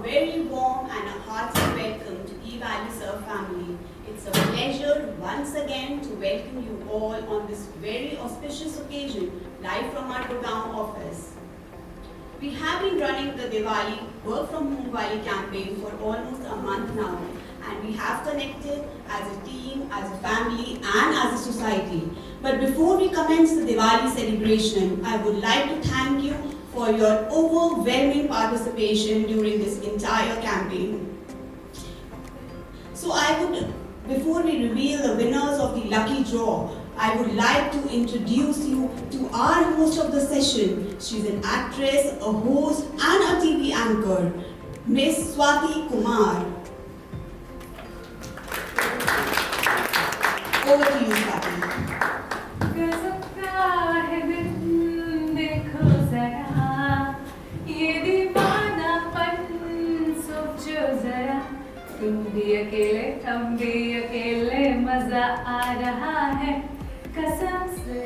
very warm and a hearty welcome to eValueServe family. It's a pleasure once again to welcome you all on this very auspicious occasion, live from our Gurgaon office. We have been running the Diwali Work From Home Diwali campaign for almost a month now, and we have connected as a team, as a family, and as a society. But before we commence the Diwali celebration, I would like to thank you for your overwhelming participation during this entire campaign. So before we reveal the winners of the lucky draw, I would like to introduce you to our host of the session. She's an actress, a host, and a TV anchor, Miss Swati Kumar. Over to you, Swati. तुम भी अकेले हम भी अकेले मजा आ रहा है कसम से.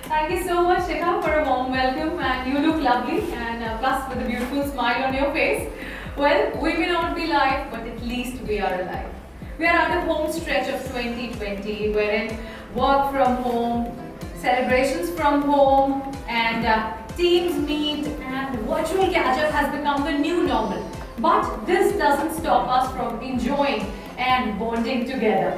Thank you so much, Shikha, for a warm welcome, and you look lovely, and plus with a beautiful smile on your face. Well, we may not be live, but at least we are alive. We are at the home stretch of 2020, wherein work from home, celebrations from home, and teams meet, and virtual catch-up has become the new normal. But this doesn't stop us from enjoying and bonding together.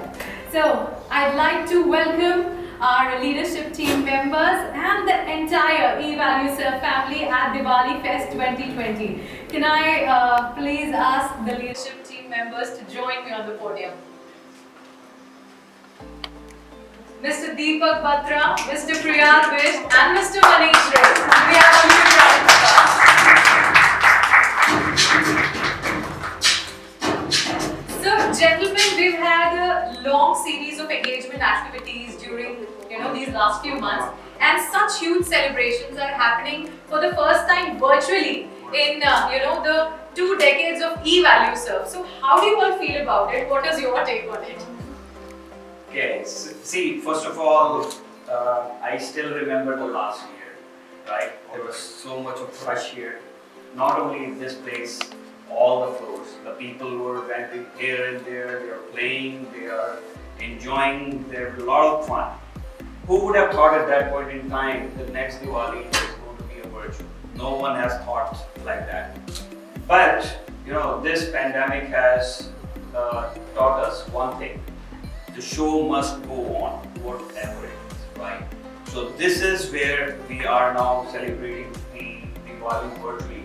So, I'd like to welcome our leadership team members and the entire eValueServe family at Diwali Fest 2020. Can I please ask the leadership team members to join me on the podium? Mr. Deepak Batra, Mr. Priyad Vish, and Mr. Manish Ray. We have a huge round of applause. So, gentlemen, we've had a long series of engagement activities during these last few months, and such huge celebrations are happening for the first time virtually in the 2 decades of eValueServe. So, how do you all feel about it? What is your take on it? Okay, see, first of all, I still remember the last year, right? There was so much of rush here. Not only in this place, all the floors. The people were wandering here and there, they are playing, they are enjoying, there's a lot of fun. Who would have thought at that point in time the next Diwali is going to be a virtual? No one has thought like that. But, this pandemic has taught us one thing. The show must go on, whatever it is, right? So this is where we are now celebrating the Diwali virtually.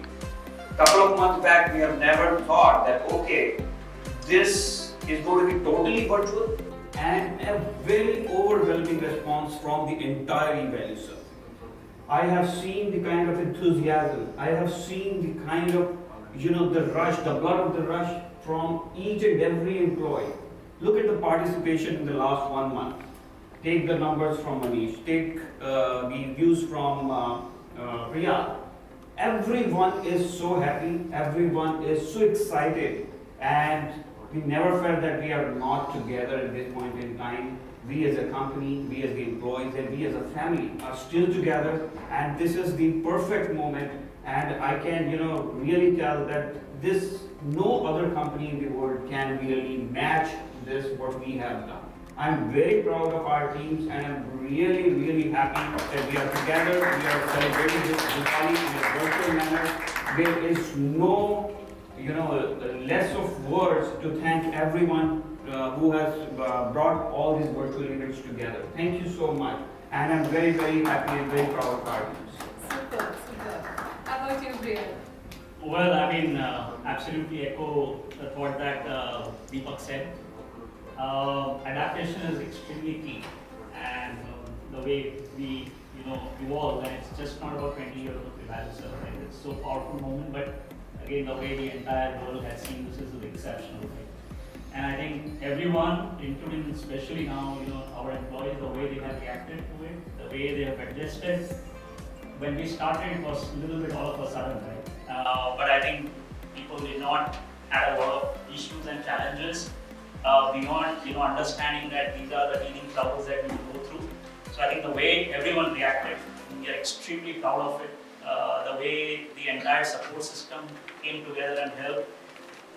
Couple of months back, we have never thought that, okay, this is going to be totally virtual, and a very overwhelming response from the entire eValueServe. I have seen the kind of enthusiasm, I have seen the kind of, the rush, the blood of the rush from each and every employee. Look at the participation in the last 1 month. Take the numbers from Manish, take the views from Priya. Everyone is so happy, everyone is so excited, and we never felt that we are not together at this point in time. We as a company, we as the employees, and we as a family are still together, and this is the perfect moment. And I can, really tell that no other company in the world can really match this, what we have done. I'm very proud of our teams, and I'm really, really happy that we are together. We are celebrating this Diwali in a virtual manner. There is no, less of words to thank everyone who has brought all these virtual events together. Thank you so much, and I'm very, very happy and very proud of our teams. Super. How about you, Priya? Well, absolutely echo the thought that Deepak said. Adaptation is extremely key, and the way we evolve, and it's just not about 20 years of eValueServe, right? It's so powerful moment, but again, the way the entire world has seen this is exceptional, right? And I think everyone, including especially now, our employees, the way they have reacted to it, the way they have adjusted. When we started, it was a little bit all of a sudden, right? But I think people did not have a lot of issues and challenges beyond understanding that these are the healing troubles that we go through. So I think the way everyone reacted, we are extremely proud of it. the way the entire support system came together and helped,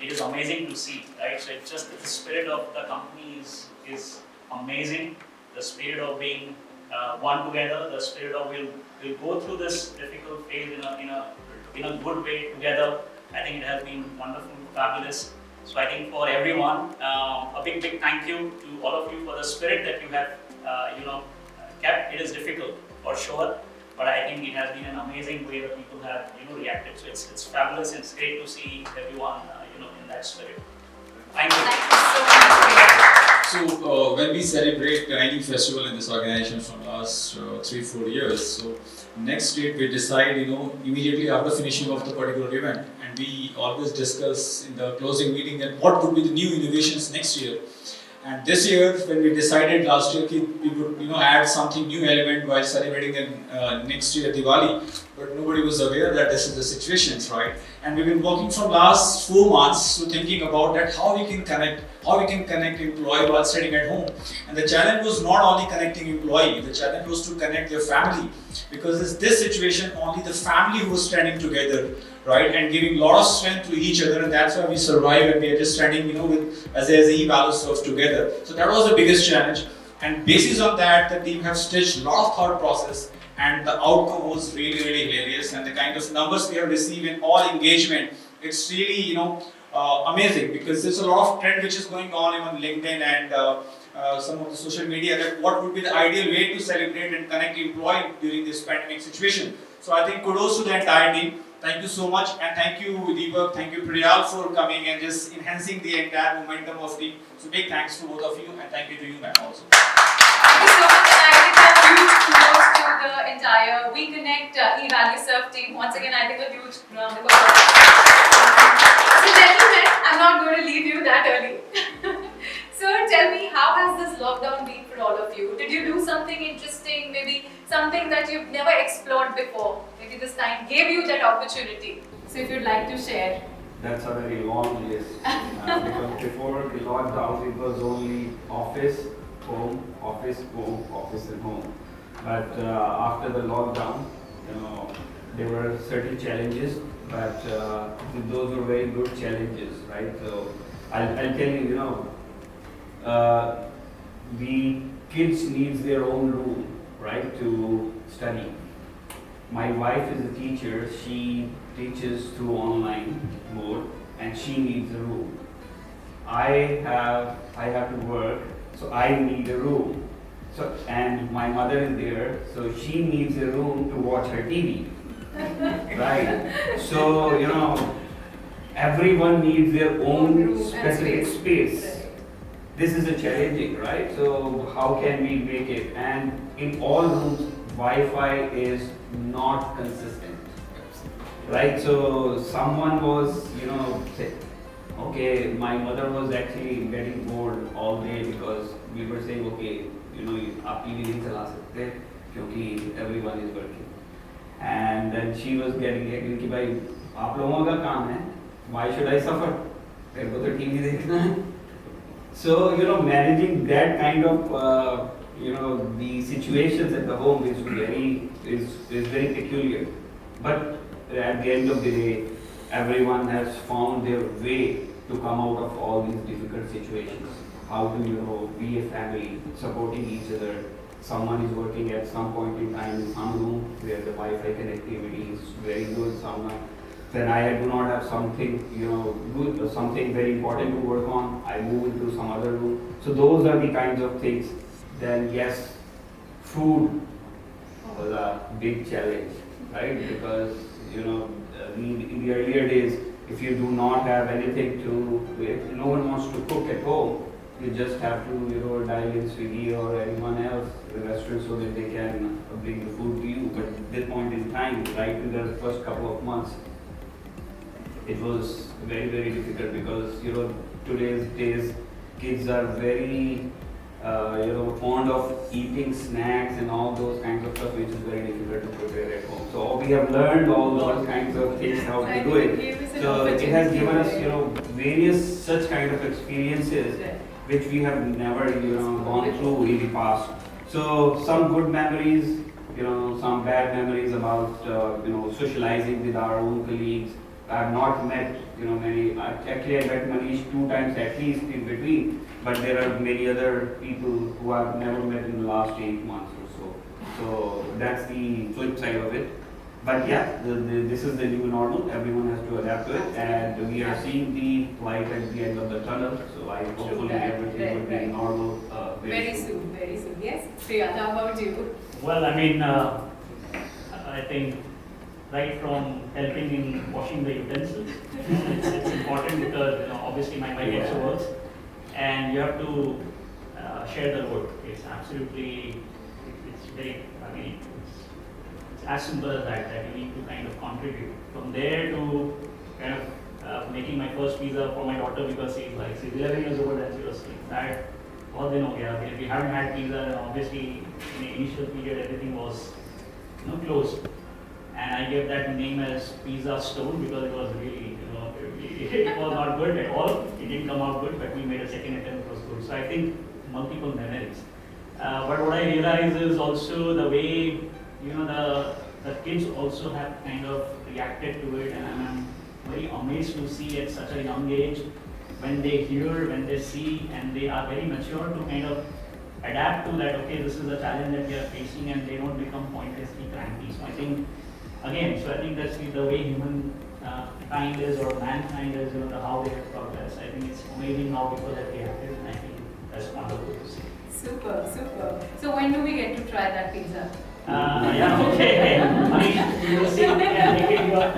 it is amazing to see, right? So it's just that the spirit of the company is amazing. The spirit of being one together, the spirit of we'll go through this difficult phase in a good way together. I think it has been wonderful, fabulous. So I think for everyone, a big thank you to all of you for the spirit that you have, kept. It is difficult for sure, but I think it has been an amazing way that people have, reacted. So it's fabulous. It's great to see everyone, in that spirit. Thank you. Thank you so much. So when we celebrate any festival in this organization from last 3-4 years, so next date we decide, immediately after finishing of the particular event, and we always discuss in the closing meeting that what would be the new innovations next year. And this year, when we decided last year we would add something new element while celebrating the next year Diwali, but nobody was aware that this is the situation, right? And we've been working from last 4 months to thinking about that how we can connect employee while sitting at home. And the challenge was not only connecting employee, the challenge was to connect their family, because in this situation only the family was standing together, right, and giving a lot of strength to each other, and that's why we survive and we are just standing, with as a eValueServe together. So that was the biggest challenge, and basis on that, the team have stitched a lot of thought process, and the outcome was really, really hilarious. And the kind of numbers we have received in all engagement, it's really, amazing, because there's a lot of trend which is going on even LinkedIn and some of the social media, that what would be the ideal way to celebrate and connect employee during this pandemic situation. So I think kudos to the entire team. Thank you so much, and thank you Deepak, thank you Priyal for coming and just enhancing the entire momentum of the. So big thanks to both of you, and thank you to you, ma'am, also. Thank you so much, and I think a huge kudos to the entire WeConnect eValueServe team. Once again, I think a huge round of applause. So gentlemen, I'm not going to leave you that early. Sir, tell me, how has this lockdown been for all of you? Did you do something interesting, maybe something that you've never explored before? Maybe this time gave you that opportunity. So if you'd like to share. That's a very long list. Because before the lockdown, it was only office, home, office and home. But after the lockdown, there were certain challenges, but those were very good challenges, right? So I'll tell you, the kids needs their own room, right, to study. My wife is a teacher. She teaches through online mode, and she needs a room. I have to work, so I need a room. So, and my mother is there, so she needs a room to watch her TV. Right? So, everyone needs their own specific space. This is a challenging, right? So how can we make it? And in all rooms, Wi-Fi is not consistent, right? So someone was, say, okay, my mother was actually getting bored all day because we were saying, okay, आप TV नहीं चला सकते क्योंकि everyone is working. And then she was getting angry कि भाई आप लोगों का काम है, why should I suffer? तेरे को तो TV देखना है. So, managing that kind of, the situations at the home is very peculiar. But at the end of the day, everyone has found their way to come out of all these difficult situations. How to, be a family, supporting each other. Someone is working at some point in time in some room where the Wi-Fi connectivity is very good, then I do not have something, good, something very important to work on, I move into some other room. So those are the kinds of things. Then yes, food was a big challenge, right? Because, in the earlier days, if you do not have anything if no one wants to cook at home, you just have to, dial in Swiggy or anyone else, the restaurant, so that they can bring the food to you. But at this point in time, right in the first couple of months, it was very, very difficult because, today's days, kids are very, fond of eating snacks and all those kinds of stuff, which is very difficult to prepare at home. So we have learned all those kinds of things, how to do it. So it has given us, various such kind of experiences which we have never, gone through in the past. So some good memories, some bad memories about, socializing with our own colleagues. I have not met, many, actually I met Manish 2 times at least in between, but there are many other people who I've never met in the last 8 months or so. So that's the flip side of it. But yeah, this is the new normal. Everyone has to adapt to it, and we are seeing the light at the end of the tunnel. So I hopefully everything will be normal Very soon, very soon. Yes, Priya, how about you? Well, I mean, I think right from helping in washing the utensils, it's important because obviously my wife also works, and you have to share the load. It's absolutely, it's very, I mean, it's as simple as that, that you need to kind of contribute. From there to kind of making my first pizza for my daughter because she's 11 years old and she was saying that, बहुत दिन हो गया, if we haven't had pizza, then obviously in the initial period everything was closed. And I gave that name as Pizza Stone because it was really, it was not good at all. It didn't come out good, but we made a second attempt, it was good. So I think multiple memories. But what I realize is also the way, the kids also have kind of reacted to it, and I'm very amazed to see at such a young age when they hear, when they see, and they are very mature to kind of adapt to that, okay, this is a challenge that we are facing, and they don't become pointlessly cranky. So I think, again, that's the way human kind is, or mankind is, how they have progressed. I think it's amazing how people have reacted, and I think that's wonderful to see. Super, super. So when do we get to try that pizza? Yeah, okay. Manish, you will see, and take it your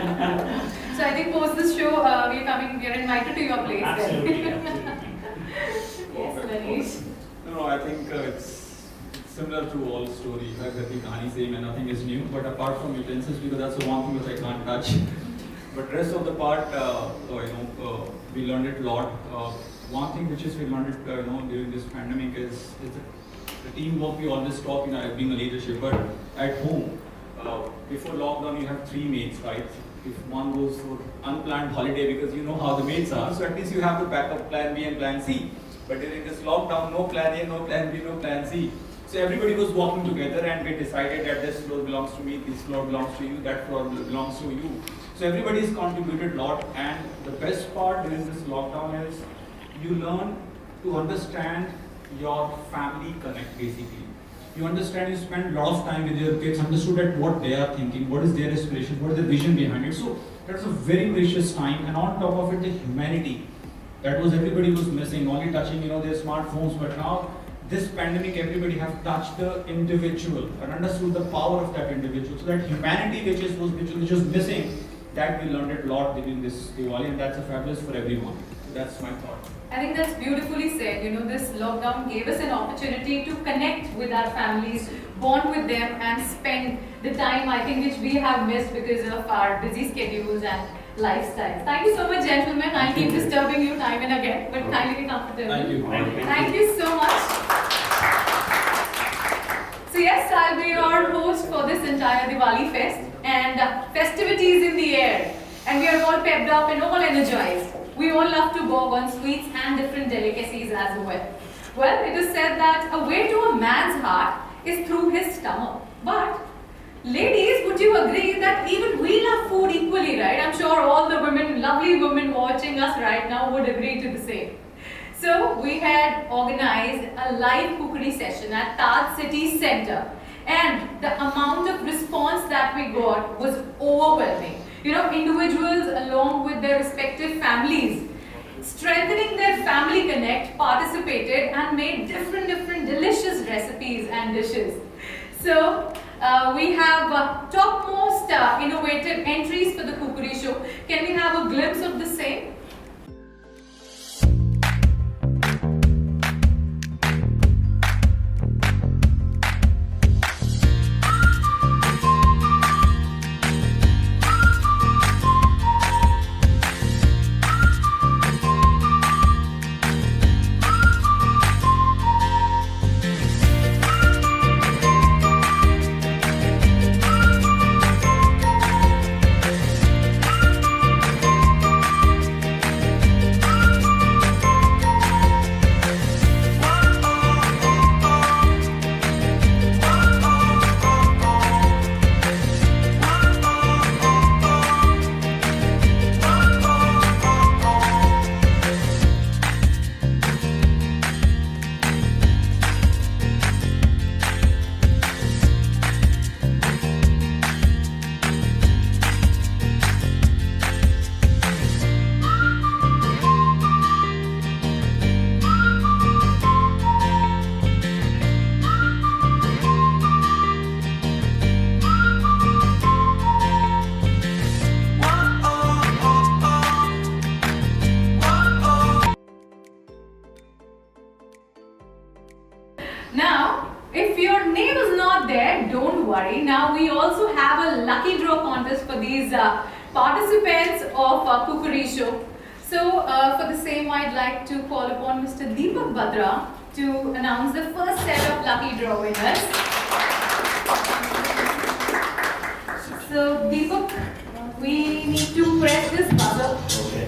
So I think post this show, we are invited to your place. Absolutely, Then. absolutely. Yes, Manish. No, I think it's similar to all story. You have the kahani same and nothing is new. But apart from utensils, because that's the one thing which I can't touch. But rest of the part, we learned it a lot. One thing which is we learned it, during this pandemic is the teamwork. We always talk, being a leadership, but at home, before lockdown, you have 3 mates, right? If one goes for unplanned holiday, because you know how the mates are, so at least you have to back up plan B and plan C. But during this lockdown, no plan A, no plan B, no plan C. So everybody was working together, and we decided that this floor belongs to me, this floor belongs to you, that floor belongs to you. So everybody's contributed a lot, and the best part during this lockdown is you learn to understand your family connect basically. You understand, you spend a lot of time with your kids, understood at what they are thinking, what is their aspiration, what is the vision behind it. So that's a very precious time, and on top of it, the humanity. That was everybody was missing, only touching, their smartphones, but now this pandemic, everybody have touched the individual and understood the power of that individual. So that humanity which was missing, that we learned it a lot during this Diwali, and that's a fabulous for everyone. So that's my thought. I think that's beautifully said. This lockdown gave us an opportunity to connect with our families, bond with them, and spend the time, I think, which we have missed because of our busy schedules and lifestyles. Thank you so much, gentlemen. I'll keep disturbing you time and again, but kindly be comfortable. Thank you. Thank you so much. So yes, I'll be your host for this entire Diwali fest, and festivities in the air, and we are all pepped up and all energized. We all love to gorge on sweets and different delicacies as well. Well, it is said that a way to a man's heart is through his stomach. But ladies, would you agree that even we love food equally, right? I'm sure all the women, lovely women watching us right now would agree to the same. So we had organized a live cookery session at Taj City Center, and the amount of response that we got was overwhelming. Individuals along with their respective families, strengthening their family connect, participated and made different delicious recipes and dishes. So we have topmost innovative entries for the cookery show. Can we have a glimpse of the same? If your name is not there, don't worry. Now we also have a lucky draw contest for these participants of Kukuri show. So for the same, I'd like to call upon Mr. Deepak Badra to announce the first set of lucky draw winners. So Deepak, we need to press this buzzer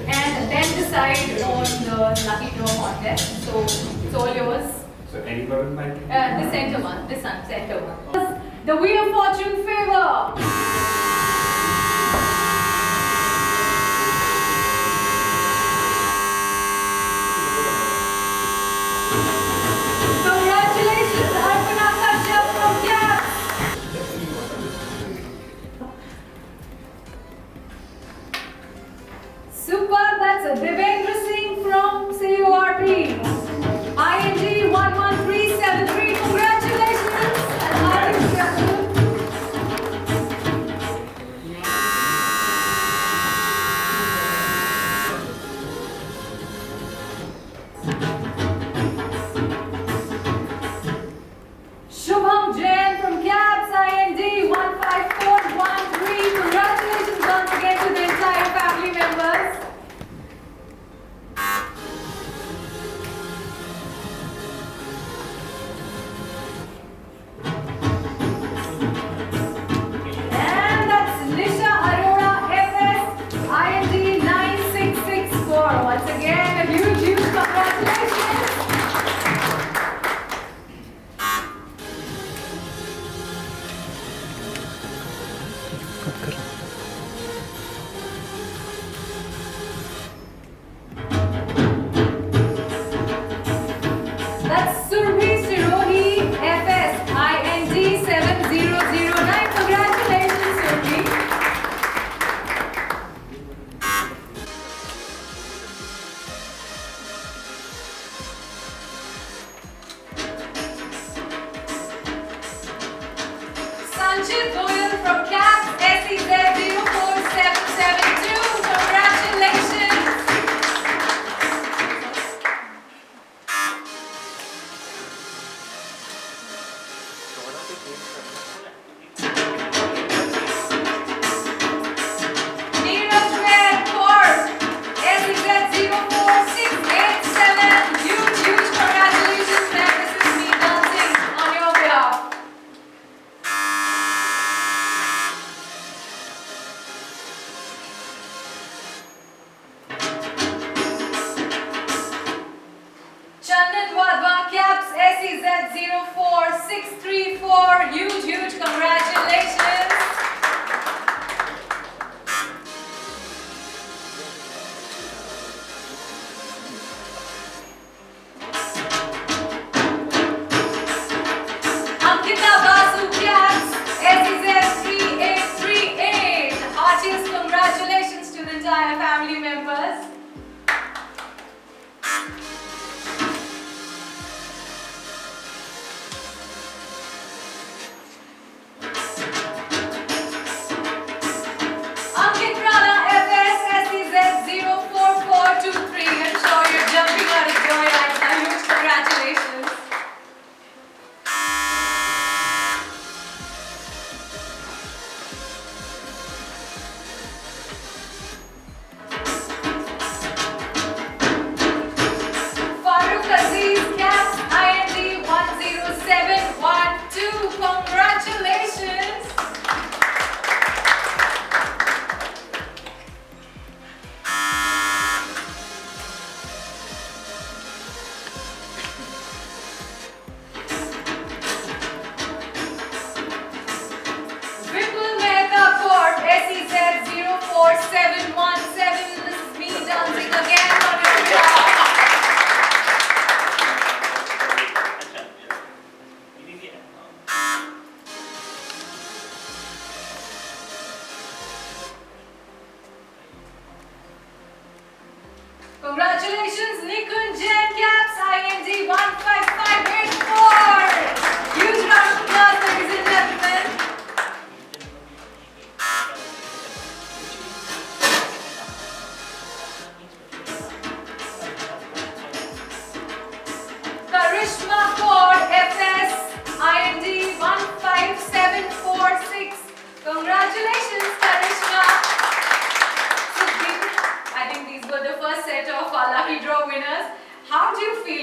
and then decide on the lucky draw contest. So it's all yours. So any button might be? The center one, this one, center one. The Wheel of Fortune favor. Congratulations, Arpana Kashyap from CAPS. Super, that's Devendra Singh from CURT. ING 11373, congratulations and hardik swagatam. Shubham Jain from CAPS IND 15413, congratulations once again to the entire family members. And that's Nisha Arora FS IND 9664. Once again, a huge congratulations. That's Surbi Sirohi FS IND 7009. Congratulations, Surbi. Sanchit Goyal from CAPS SEZ 04772. Congratulations. Neeraj Red Corp SEZ 04687. Huge congratulations, man. This is me dancing on your behalf. Chandan Wadhwa CAPS SEZ 04634. Huge congratulations. Ankita Basu CAPS SEZ 3838. Heartiest congratulations to the entire family members.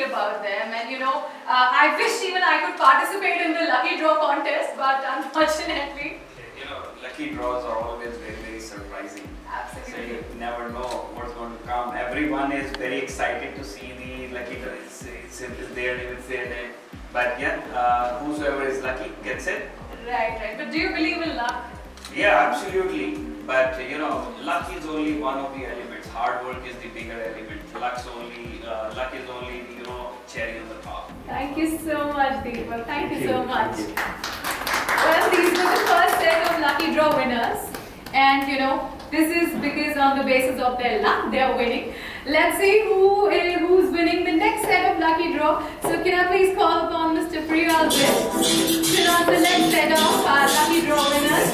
feel about them. And I wish even I could participate in the lucky draw contest, but unfortunately, Lucky draws are always very, very surprising. So absolutely. you never know what's going to come. Everyone is very excited to see the lucky draw. It's there, they will say that. But yeah, whosoever is lucky gets it. Right. But do you believe in luck? Yeah, absolutely. But luck is only one of the elements. Hard work is the bigger element. Luck is only cherry on the top. Thank you so much, Deepak. Thank you so much. Well, these were the first set of lucky draw winners, and this is because on the basis of their luck they are winning. Let's see who's winning the next set of lucky draw. So can I please call upon Mr. Priyal Vish to announce the next set of our lucky draw winners.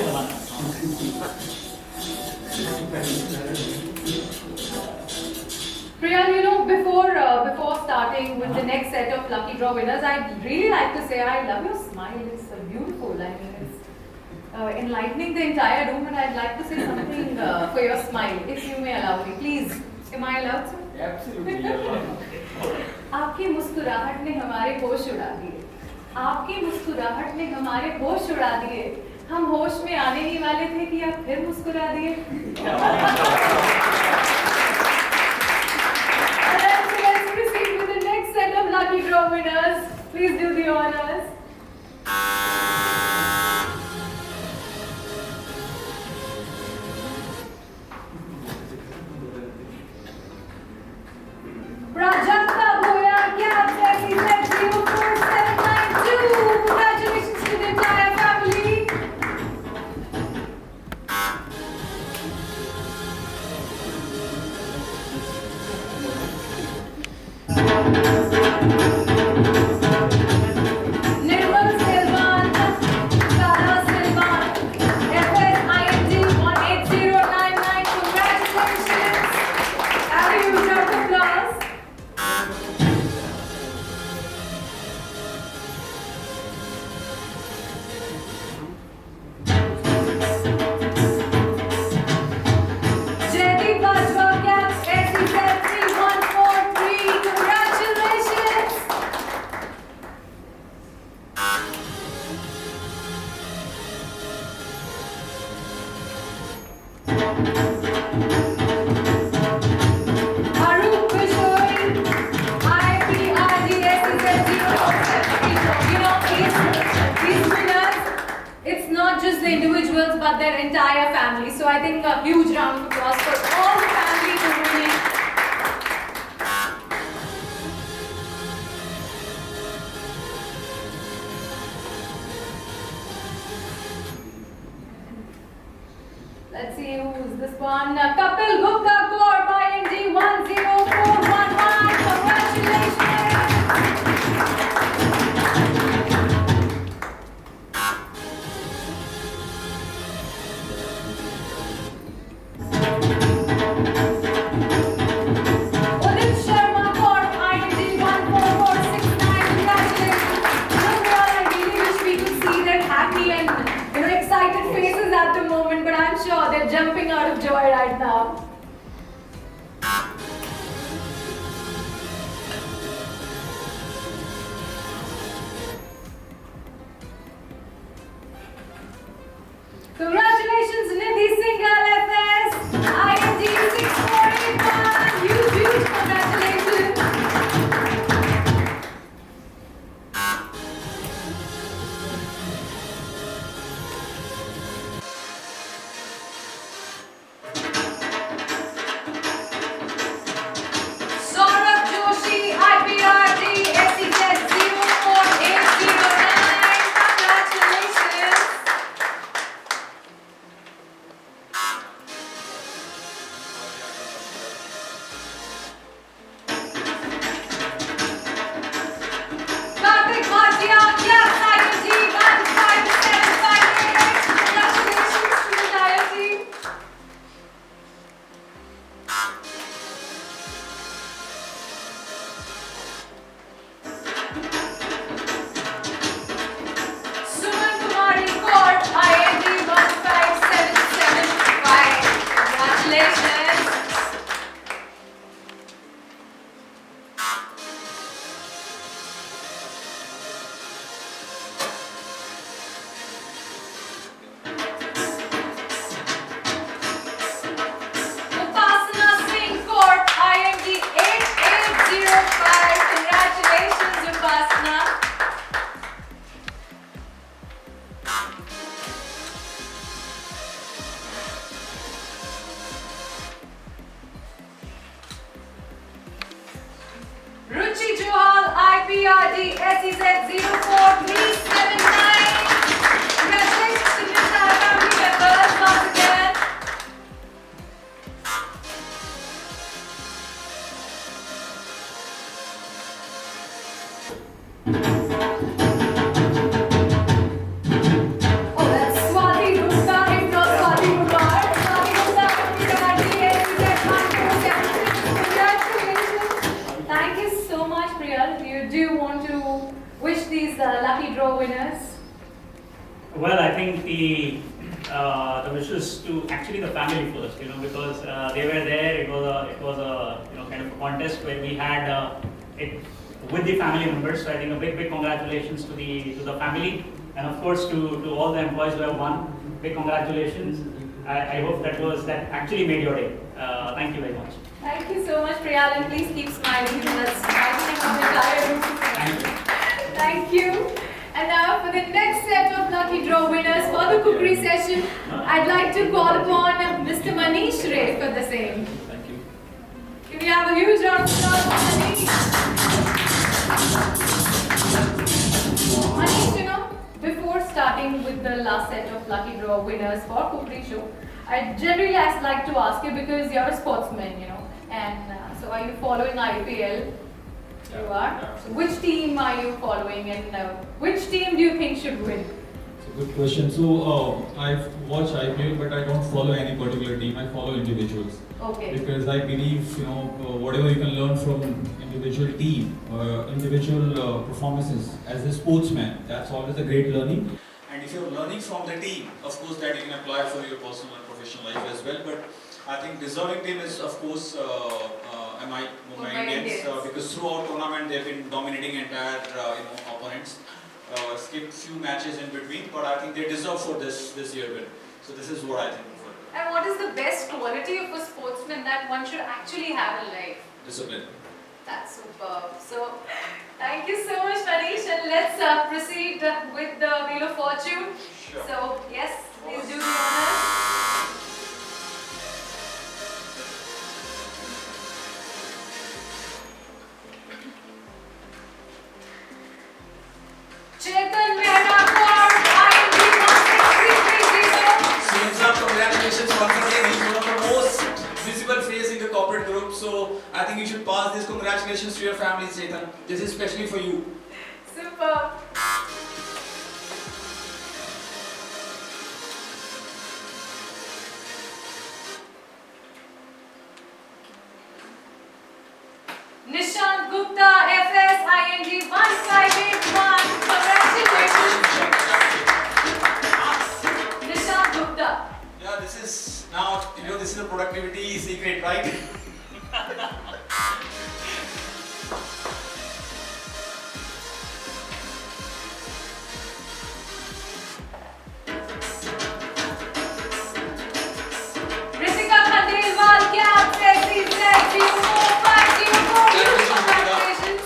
Priyal, before starting with the next set of lucky draw winners, I'd really like to say I love your smile. It's beautiful. I mean, it's enlightening the entire room, and I'd like to say something for your smile, if you may allow me. Please, am I allowed to? Absolutely. आपकी मुस्कुराहट ने हमारे होश उड़ा दिए. आपकी मुस्कुराहट ने हमारे होश उड़ा दिए. हम होश में आने ही वाले थे कि आप फिर मुस्कुरा दिए. Let's proceed with the next set of lucky draw winners. Please do the honors. Prajakta Bhoya, Gap, Jesse, Lexi, 4792. Congratulations to the entire family. Nirmal Silvan, Sara Silvan, FSING 18099. Congratulations. Have a huge round of applause. Jaideep Bajwa, Gap, SEZ 3143. Congratulations. Harook Bishoi, these winners, it's not just the individuals but their entire family. So I think a huge round of applause for all the families who are winning. Let's see who's this one. Kapil Gupta Corp, ING 10411. Congratulations. Udit Sharma Corp, ING 14469. Congratulations. I really wish we could see their happy and excited faces at the moment, but I'm sure they're jumping out of joy right now. Congratulations, Nidhi Singhal FS, ING 6481. Huge congratulations. IPRD SEZ 04379. Congratulations to the entire family members once again. Oh, that's Swati Gupta, if not Swati Kumar. Swati Gupta, IPRD SEZ 147. Congratulations. Thank you so much, Priyal. You do want to wish these lucky draw winners? Well, I think the wishes to actually the family first, because they were there. It was a kind of a contest where we had it with the family members. So I think a big congratulations to the family, and of course to all the employees who have won. Big congratulations. I hope that actually made your day. Thank you very much. Thank you so much, Priyal, and please keep smiling. That's smiling from the entire room. Thank you. Thank you. And now for the next set of lucky draw winners for the cookery session, I'd like to call upon Mr. Manish Ray for the same. Thank you. Can we have a huge round of applause for Manish? Manish, before starting with the last set of lucky draw winners for cookery show, I generally like to ask you, because you're a sportsman, and so are you following IPL? You are. So which team are you following, and which team do you think should win? It's a good question. So I watch IPL, but I don't follow any particular team. I follow individuals. Okay. Because I believe whatever you can learn from individual team, individual performances as a sportsman, that's always a great learning. And if you're learning from the team, of course that you can apply for your personal and professional life as well. But I think deserving team is of course Mumbai Indians, because throughout tournament they've been dominating entire opponents. Skipped few matches in between, but I think they deserve for this year win. So this is what I think. And what is the best quality of a sportsman that one should actually have in life? Discipline. That's superb. So, thank you so much, Manish, and let's proceed with the Wheel of Fortune. Sure. So, yes, please do the honors. Chetan Mehra for IND 16330. Sir, congratulations once again. He's one of the most visible face in the corporate group. So I think you should pass this congratulations to your family, Chetan. This is especially for you. Superb. Nishant Gupta, FS ING 1581. Congratulations. Nishant Gupta. Yeah, this is now, this is a productivity secret, right? Ritika Khandelwal, Cap, SEZ 04504. Huge congratulations.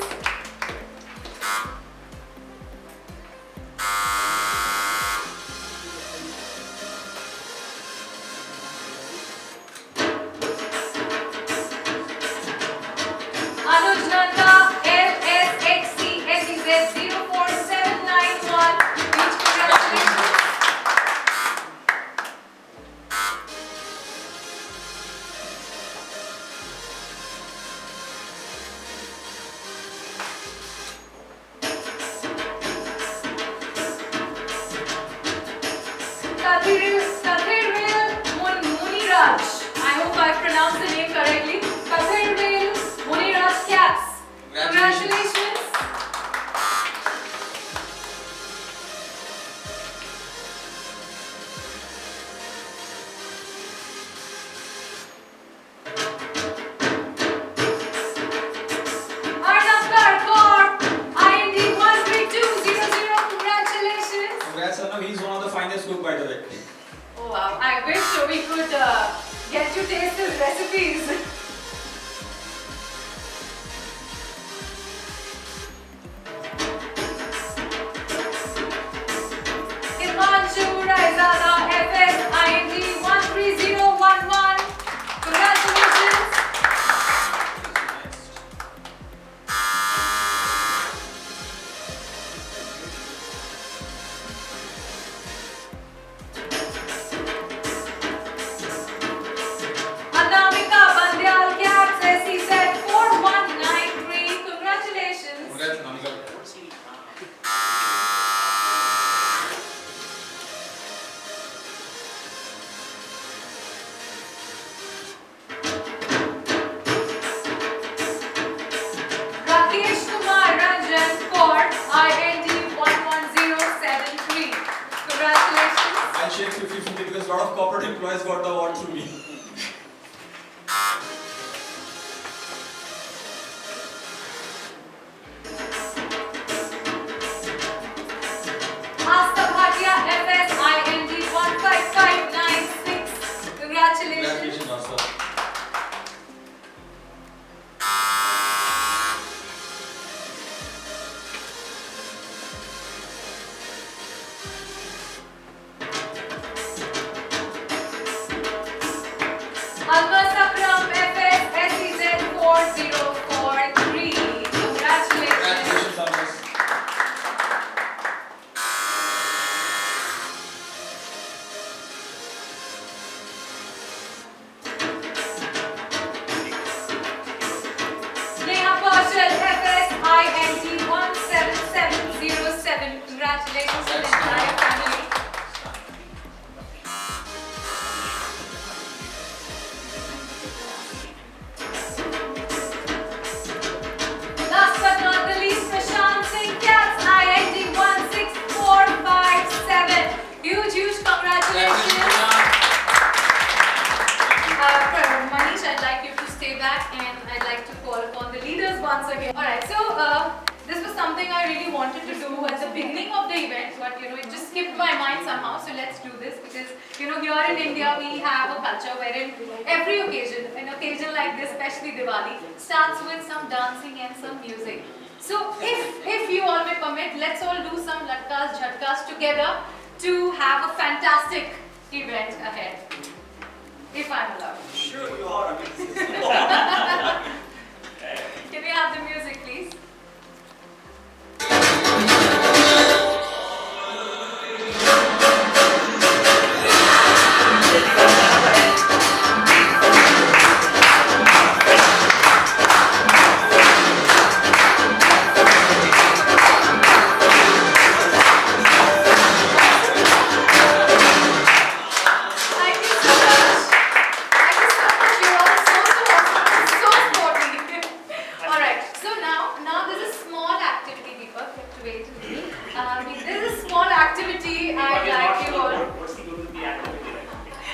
Anuj Nanda, LSXC, SEZ 04791. Huge congratulations. Kathirvel Muniraj. I hope I pronounced the name correctly. Kathirvel Muniraj Caps. Congratulations. Arnav Karkor, IND 13200. Congratulations. Congrats, Arnav. He's one of the finest cook, by the way. Oh wow, I wish we could get to taste his recipes. Himanshu Raizada, FS IND 13011. Congratulations. Rakesh Kumar Ranjan Court, IND 11073. Congratulations. I'll share 50-50 because a lot of corporate employees got the award through me. Asta Bhatia FS, IND 15596. Congratulations. Congratulations, Asta. Alma Sakram FS, SEZ 4043. Congratulations. Congratulations, Almas. Neha Paushal FS, INT 17707. Congratulations to the entire family. Last but not the least, Prashant Singh Katz, INT 16457. Huge congratulations. Manish, I'd like you to stay back and I'd like to call upon the leaders once again. Alright, so this was something I really wanted to do at the beginning of the event, but it just skipped my mind somehow. So let's do this because here in India we have a culture wherein every occasion, an occasion like this, especially Diwali, starts with some dancing and some music. So if you all may permit, let's all do some latkas, jhatkas together to have a fantastic event ahead. If I'm allowed. Sure, you are. Can we have the music, please? Thank you so much. Thank you so much. You're all so sporty. Alright, so now there's a small activity, Deepak. You have to wait a minute. There's a small activity I'd like you all. What's going to be activity like?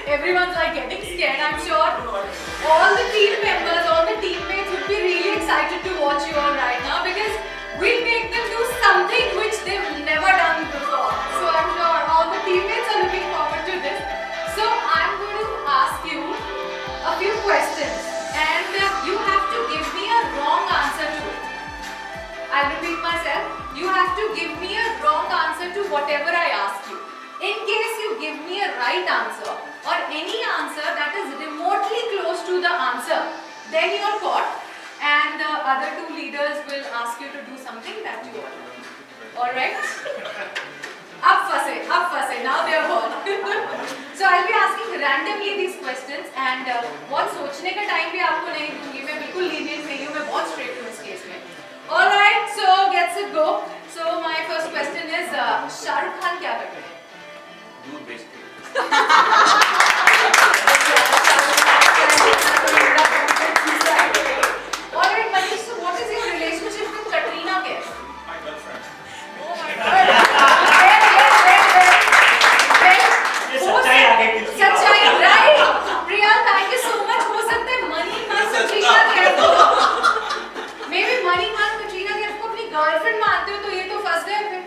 Everyone's like getting scared. I'm sure all the team members, all the teammates would be really excited to watch you all right now because we'll make them do something which they've never done before. So I'm sure all the teammates are looking forward to this. So I'm going to ask you a few questions and you have to give me a wrong answer to it. I'll repeat myself. You have to give me a wrong answer to whatever I ask you. In case you give me a right answer or any answer that is remotely close to the answer, then you are caught and the other two leaders will ask you to do something that you want. Alright? Up fase, now they are gone. So I'll be asking randomly these questions and बहुत सोचने का time भी आपको नहीं दूंगी, मैं बिल्कुल lenient नहीं हूँ, मैं बहुत straight हूँ इस case में. Alright, so get set go. So my first question is Shahrukh Khan क्या करते हैं? दूध बेचते हैं। Alright, Manish, so what is your relationship with Katrina Kaif? My girlfriend. Oh my God. ये सच्चाई आ गई किसकी बात? सच्चाई, right? Priya, thank you so much. हो सकता है मनी मान Katrina Kaif को, maybe मनी मान Katrina Kaif को अपनी गर्लफ्रेंड मानते हो तो ये तो फंस गए फिर.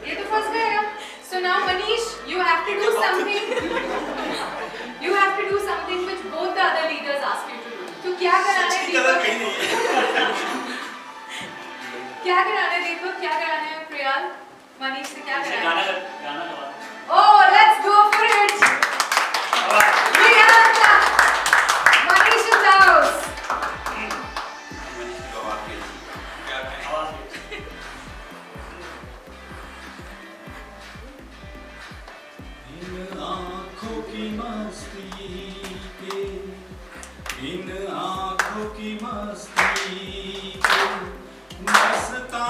ये तो फंस गए हम. So now Manish, you have to do something. You have to do something which both the other leaders ask you to do. तो क्या कराना है गलत दीपक? कहीं नहीं है। क्या कराना है दीपक? क्या कराना है प्रियाल? मनीष से क्या कराना है? गाना लगा Oh, let's go for it! Priyanka! Manish in the house. आवाज इन आँखों की मस्ती के, इन आँखों की मस्ती के मस्ताना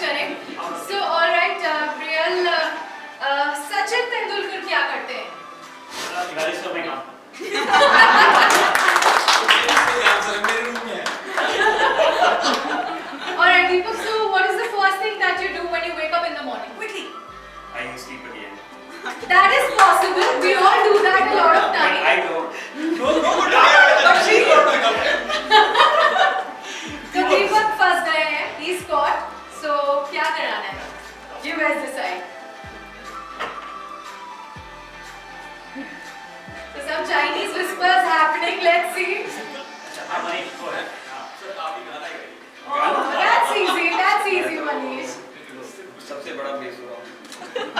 correct. So, alright, Priyal, Sachin Tendulkar क्या करते हैं? Evaluator में काम मेरे रूम में है। Alright, Deepak, so what is the first thing that you do when you wake up in the morning? Quickly. I use sleep again. That is possible. We all do that a lot of But time. I don't. No, she got my complaint. So Deepak फंस गए हैं. He's caught. So क्या कराना है? You guys decide. So some Chinese whispers happening. Let's see. हमारी को है Oh, that's easy. That's easy, Manish. सबसे बड़ा बेस हुआ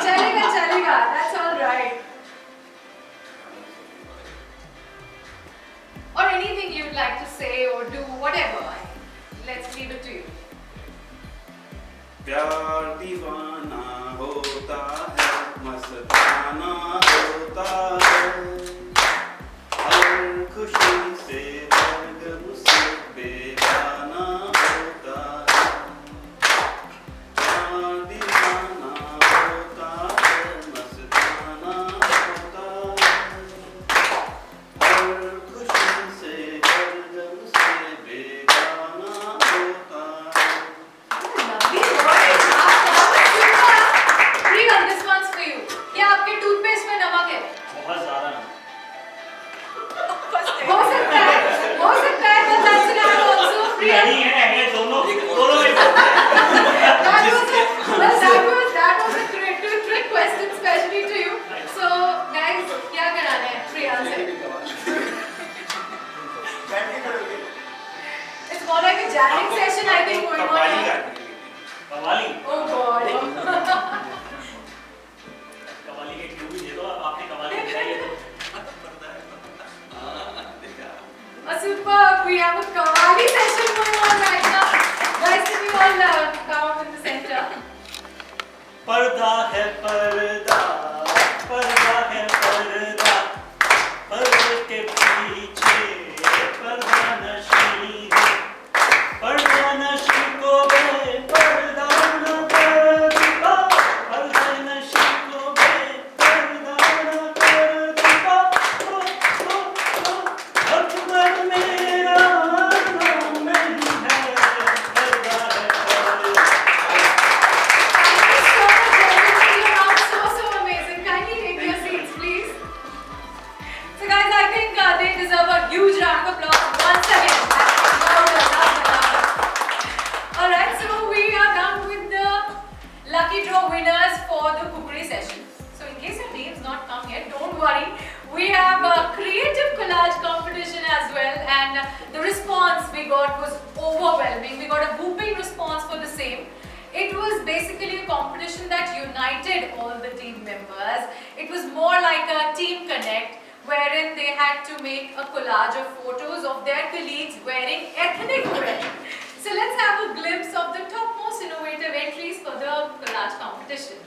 चलेगा, चलेगा. That's all right. Or anything you'd like to say or do, whatever. Let's leave it to you. प्यार दीवाना होता है, मस्ताना होता है, हर खुशी से हर गम से बेगाना होता है। प्यार दीवाना होता है, मस्ताना होता है, हर खुशी से हर गम से बेगाना होता है। Lovely words. Priya, this one's for you. क्या आपके टूथपेस्ट में नमक है? बहुत ज़्यादा हो सकता है, but that's an ad also. Priya, नहीं है दोनों में that was a trick question, especially to you. So, guys, क्या कराना है Priya से? It's more like a jamming session, I think, going on here. Qawwali Oh God. Qawwali के क्यों भी दे दो आपने कवाली दिखाई है तो Super, we have a Kavali session going on right now. Guys, can we all come up in the center? पर्दा है पर्दा पर्दा है पर्दा पर्दे के पीछे पर्दा नशी है पर्दा नशी को बेपर्दा न कर दिखा पर्दा नशी को बेपर्दा न कर दिखा अकबर मेरा नाम नहीं है पर्दा है पर्दा We have a creative collage competition as well, and the response we got was overwhelming. We got a whooping response for the same. It was basically a competition that united all the team members. It was more like a team connect, wherein they had to make a collage of photos of their colleagues wearing ethnic wear. So let's have a glimpse of the topmost innovative entries for the collage competition.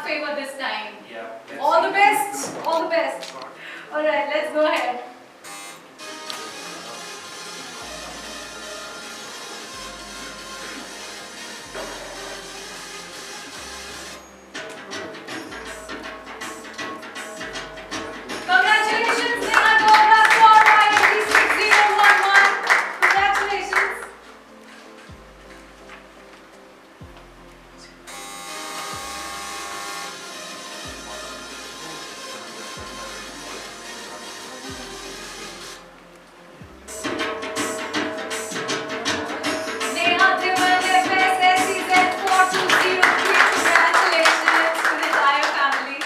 favor this time. Yeah. let's All the see. best. All the best. All right, let's go ahead. Congratulations, Neha Dogra for IIT 6011. Congratulations. Neha Dhiman, FS SEZ 4203. Congratulations to the entire family.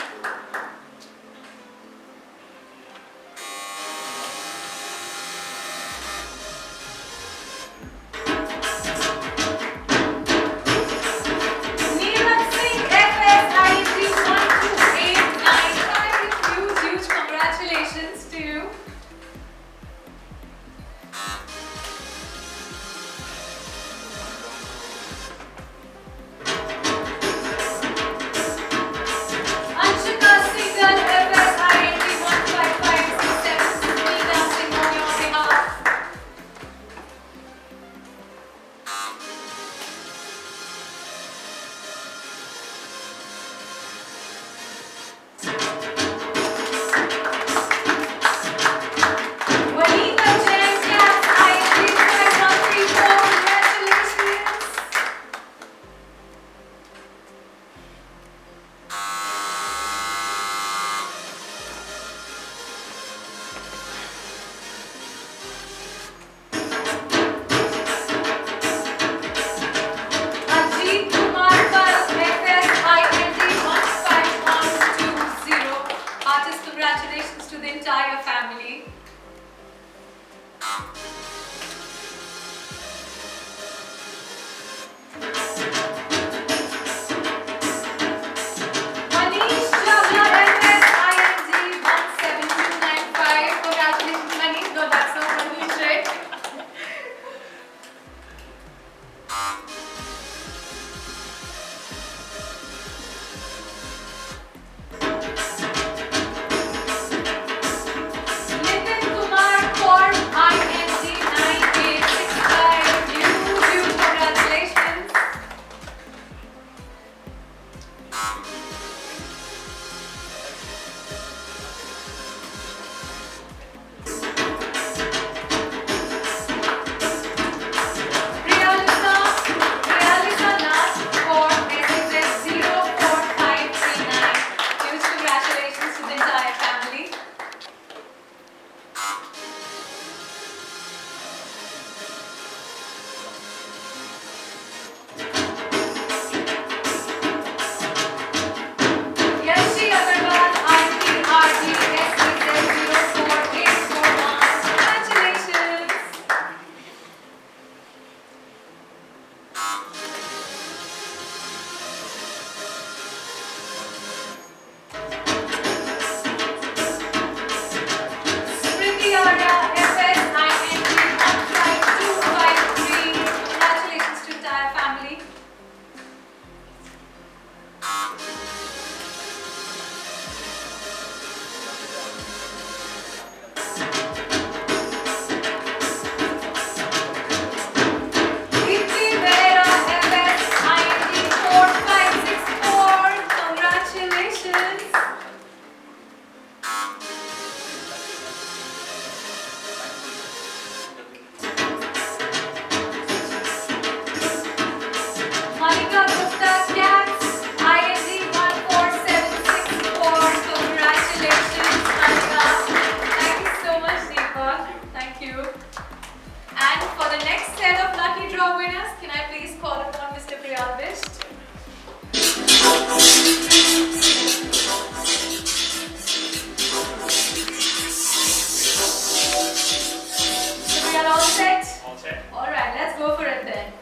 Neeraj Singh, FS IIT 12895. Huge congratulations to you. Anshika Singhal, FS IIT 15567. Dancing on your behalf. Vanita Jain, Cats IIT 5134. Congratulations. Ajit Kumar Pal, FS INT 15120. Artist, congratulations to the entire family. Manish Chavla, FS INT 17295. Congratulations, Manish. No, that's not Manish, right? Nitin Kumar Kaur, INT 9865. Huge congratulations. Priyalisa Nath for SSS 04539. Huge congratulations to the entire family. Yashi Agarwal, IPRD SSS 04841. Congratulations. Smriti Arya, FS INT 15253. Congratulations to entire family. Deepti Behera, FS INT 4564. Congratulations. Monica Gupta, Cats INT 14764. Congratulations, Monica. Thank you so much, Deepak. Thank you. And for the next set of lucky draw winners, can I please call upon Mr. Priyal Bisht? Mr. Priyal, all set? All set. Alright, let's go for it then.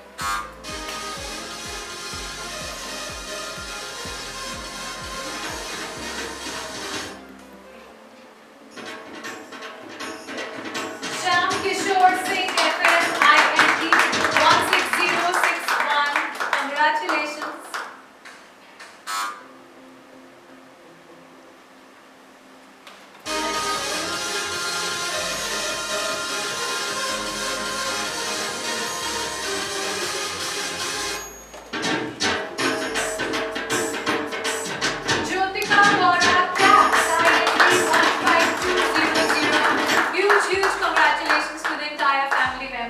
Shyam Kishore Singh, FS INT 16061. Congratulations.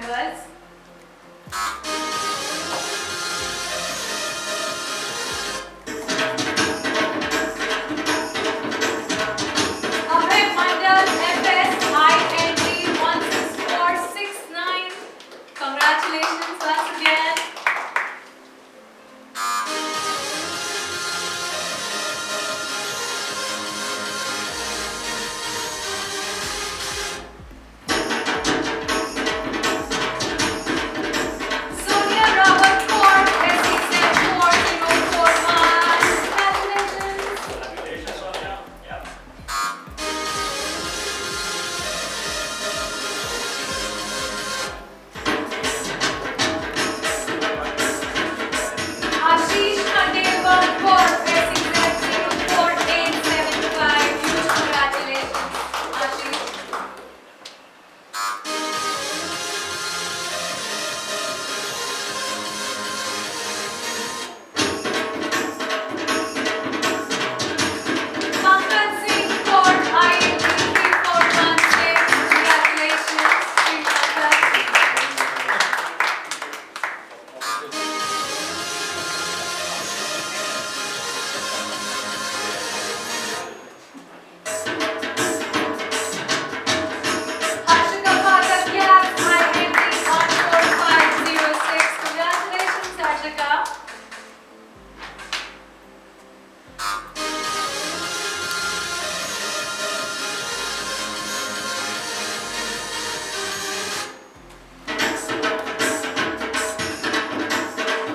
members. Abhay Mandal FS IND 16469. Congratulations once again. Sonia Robert Ford, SEZ 4041. Congratulations. Congratulations, Sonia. Yeah. Ashish Khandelwal Ford, SEZ 04875. Huge congratulations, Ashish. Pankaj Singh Ford, INT 3416. Congratulations, Sri Pankaj. Harshika Pathak Gas, INT 14506. Congratulations, Harshika.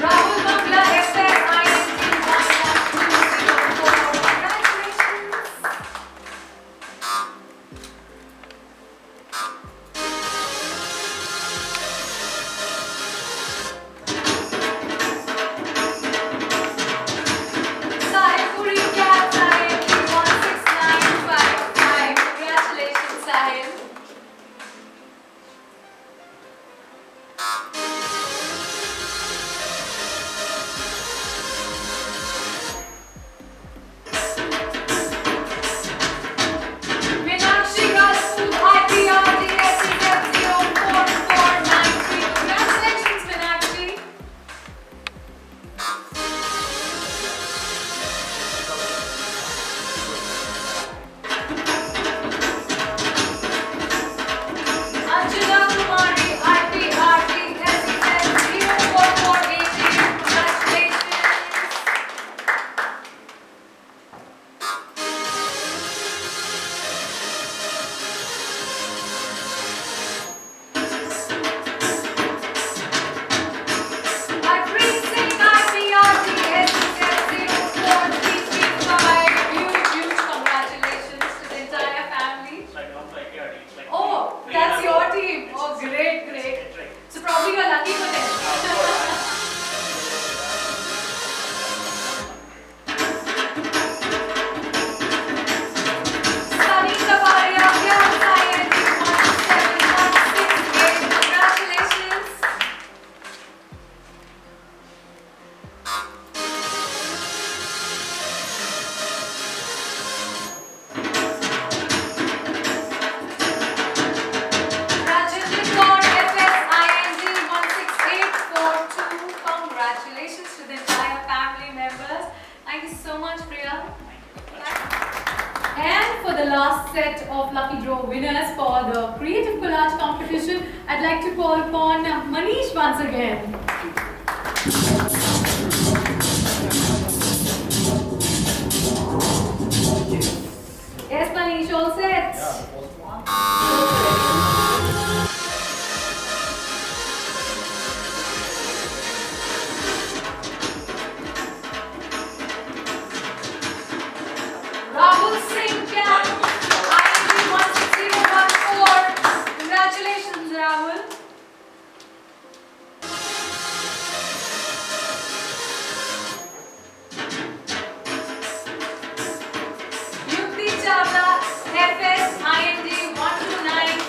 Rahul Bangla, SS, INT 11204. Congratulations. Sahil Puri Gas, INT 16955. Congratulations, Sahil. Meenakshi Rajput, IPRD, SEZ 04493. Congratulations, Meenakshi. Anjana Kumari, IPRD, SEZ 04488. Congratulations. Harpreet Singh, IPRD, SEZ 04335. Huge congratulations to the entire family. It's like not like your it's like Oh, three that's in a your row. team. Oh, great. It's like So probably you're lucky for them. Sunny Kabaria, Gas INT 17168. Congratulations. Rajendra Kaur, FS IND 16842. Congratulations to the entire family members. Thank you so much, Priya. And for the last set of lucky draw winners for the Creative Collage competition, I'd like to call upon Manish once again. Yes, Manish, all set. Rahul Singh Kyan, IND 16014. Congratulations, Rahul. Yukti Chawla, FS IND 129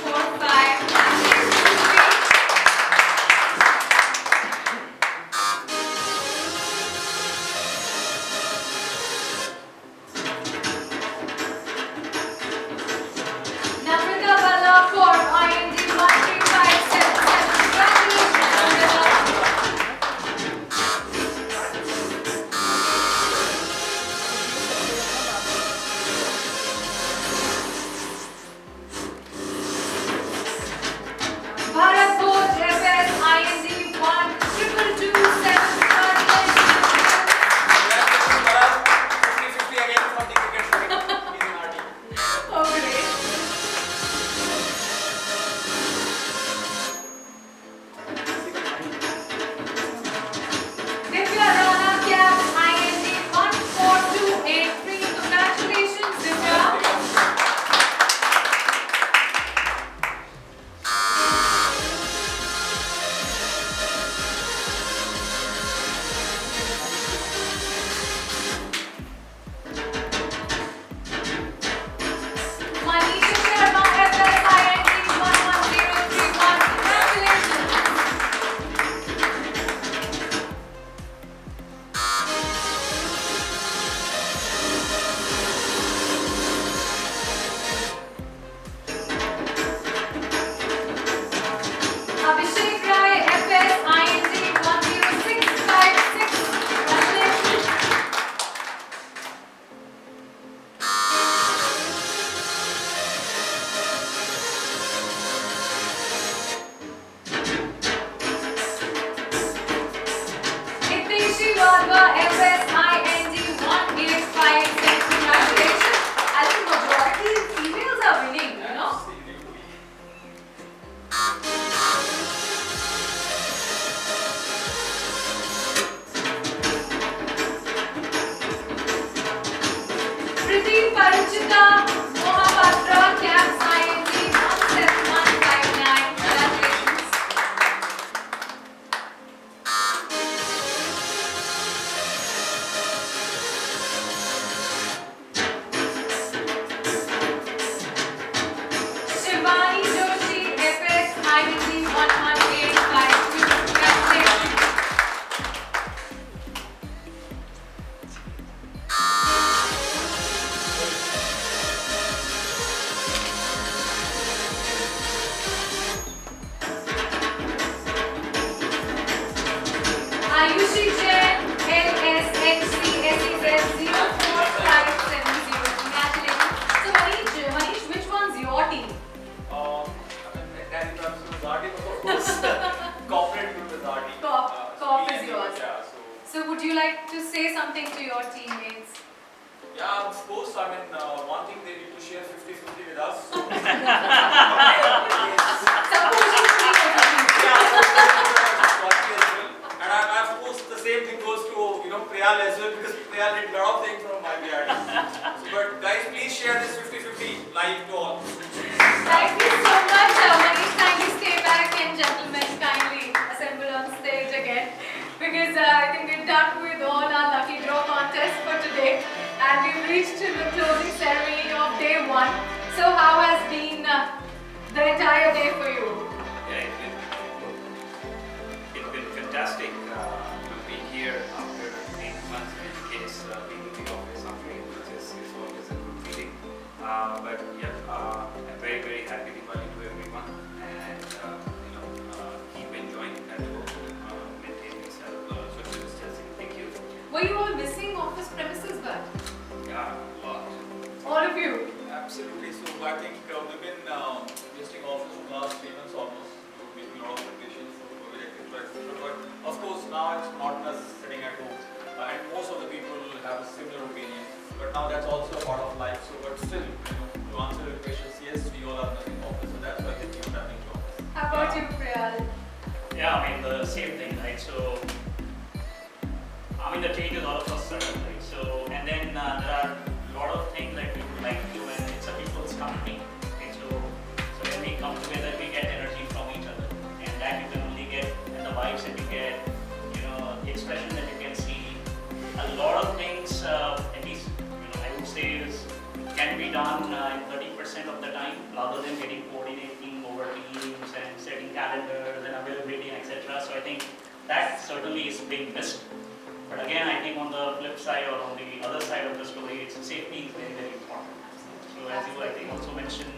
Ayushi Jain, LSXCSEZ0457. Congratulations. So Manish, which one's your team? Danny Trump is Zardi, of course. Corporate group is Zardi. Cop is yours. Yeah, So would you like to say something to your teammates? yeah, of course. I mean, one thing they need to share 50-50 with us. So, Suppose you speak of your team. and of course, the same thing goes to Priyal as well, because Priyal did a lot of things from my PRD. But guys, please share this 50-50 live to all. Thank you so much, Manish. Kindly stay back and gentlemen, kindly assemble on stage again. Because I think we're done with all our lucky draw contests for today. And we've reached to the closing ceremony of day 1. So how has been the entire day for you? Yeah, it's been fantastic being here after 8 months in case being in the office after 8 months is always a good feeling. But yeah, I'm very, very happy Diwali to everyone and keep enjoying at home, maintain yourself, social distancing. Thank you. Were you all missing office premises but? Yeah, a lot. All of you? Absolutely. So I think we've been visiting office for the last 3 months almost. We're making a lot of preparations for COVID, etc. But of course now it's not us sitting at home. And most of the people have a similar opinion. But now that's also a part of life. So but still, to answer your questions, yes, we all are missing office. So that's why we keep traveling to office. How about you, Priyal? Yeah, I mean the same thing, right? So, I mean the change is all of a sudden, right? So, and then there are a lot of things that we would like to do, and it's a people's company. Okay, so when we come together, we get energy from each other, and that you can only get, and the vibes that you get, the expression that you can see. A lot of things, at least I would say, can be done in 30% of the time, rather than getting coordinating over teams and setting calendars and availability, etc. So I think that certainly is being missed. But again, I think on the flip side or on the other side of the story, it's safety is very, very important. So as you I think also mentioned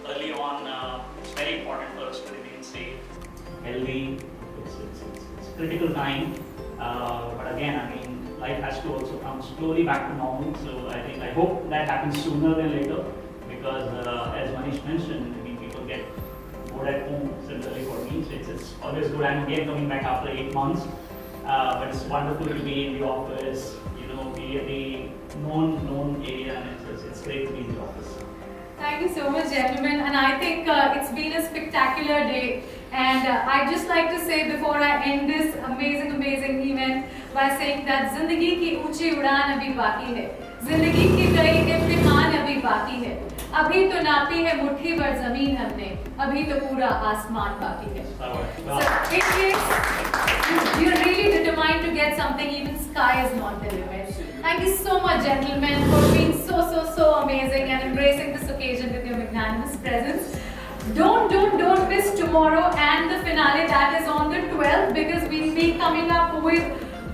early on, it's very important for us to remain safe, healthy. It's a critical time. But again, I mean, life has to also come slowly back to normal. So I hope that happens sooner than later, because as Manish mentioned, I mean, people get bored at home. Similarly for me, so it's always good. I'm again coming back after 8 months. But it's wonderful to be in the office, be at the known area, and it's great to be in the office. Thank you so much, gentlemen. And I think it's been a spectacular day. And I'd just like to say before I end this amazing event by saying that Zindagi ki unchi udaan abhi baki hai. Zindagi ki कई इम्तिहान अभी बाकी है. अभी तो नापी है मुट्ठी भर जमीन हमने. अभी तो पूरा आसमान बाकी है. So in case you're really determined to get something, even sky is not the limit. Thank you so much, gentlemen, for being so amazing and embracing this occasion with your magnanimous presence. Don't miss tomorrow and the finale that is on the 12th, because we'll be coming up with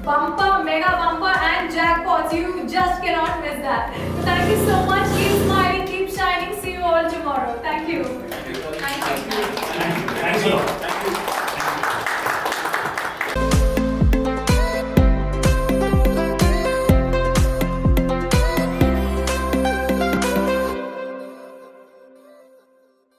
bumper, mega bumper and jackpots. You just cannot miss that. So thank you so much. Keep smiling, keep shining. See you all tomorrow. Thank you. Thank you. Thank you. Thanks a lot. Thank you.